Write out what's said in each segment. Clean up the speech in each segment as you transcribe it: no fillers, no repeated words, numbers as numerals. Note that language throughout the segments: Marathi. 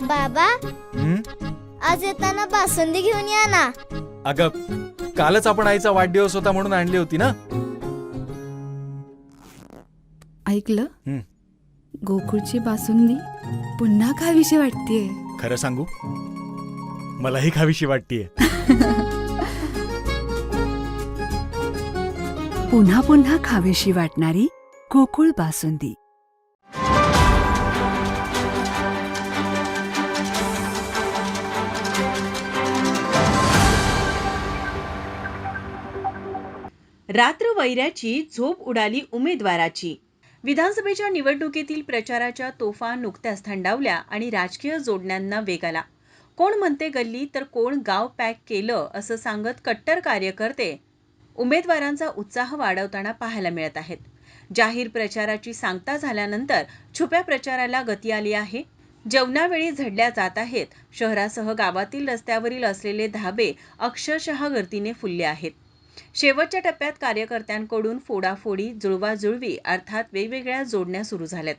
बाबा, हं? आज येताना बासुंदी घेऊन या ना. अगं, कालच आपण आईचा वाढदिवस होता म्हणून आणली होती ना. ऐकलं? हं. गोकुळची बासुंदी पुन्हा खावीशी वाटतेय. खरं सांगू, मलाही खावीशी वाटतीये. पुन्हा पुन्हा खावीशी वाटणारी गोकुळ बासुंदी. रात्र वैऱ्याची झोप उडाली उमेदवाराची. विधानसभेच्या निवडणुकीतील प्रचाराच्या तोफा नुकत्याच थंडावल्या आणि राजकीय जोडण्यांना वेग आला. कोण म्हणते गल्ली तर कोण गाव पॅक केलं असं सांगत कट्टर कार्यकर्ते उमेदवारांचा उत्साह वाढवताना पाहायला मिळत आहेत. जाहीर प्रचाराची सांगता झाल्यानंतर छुप्या प्रचाराला गती आली आहे. जेवणावेळी झडल्या जात आहेत. शहरासह गावातील रस्त्यावरील असलेले धाबे अक्षरशः गर्दीने फुलले आहेत. शेवटच्या टप्प्यात कार्यकर्त्यांकडून फोडाफोडी, जुळवाजुळवी अर्थात वेगवेगळ्या जोडण्या सुरू झाल्यात.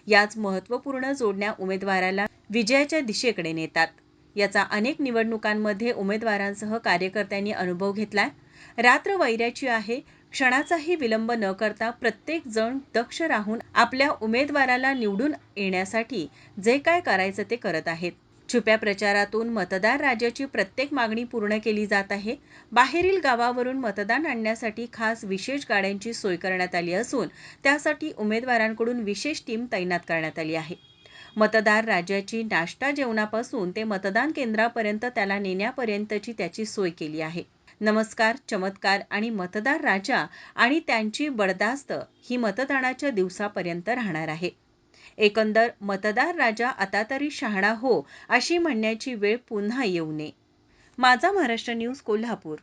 याच महत्त्वपूर्ण जोडण्या उमेदवाराला विजयाच्या दिशेकडे नेतात. याचा अनेक निवडणुकांमध्ये उमेदवारांसह कार्यकर्त्यांनी अनुभव घेतलाय. रात्र वैऱ्याची आहे. क्षणाचाही विलंब न करता प्रत्येक जण दक्ष राहून आपल्या उमेदवाराला निवडून येण्यासाठी जे काय करायचं ते करत आहेत. छुप्या प्रचारातून मतदार राजाची प्रत्येक मागणी पूर्ण केली जात आहे. बाहेरील गावावरून मतदान आणण्यासाठी खास विशेष गाड्यांची सोय करण्यात आली असून त्यासाठी उमेदवारांकडून विशेष टीम तैनात करण्यात आली आहे. मतदार राजाची नाश्ता जेवणापासून ते मतदान केंद्रापर्यंत त्याला नेण्यापर्यंतची त्याची सोय केली आहे. नमस्कार, चमत्कार आणि मतदार राजा आणि त्यांची बडदास्त ही मतदानाच्या दिवसापर्यंत राहणार आहे. एकंदर मतदार राजा आता तरी शहाणा हो अशी म्हणण्याची वेळ पुन्हा येऊ नये. माझा महाराष्ट्र न्यूज, कोल्हापूर.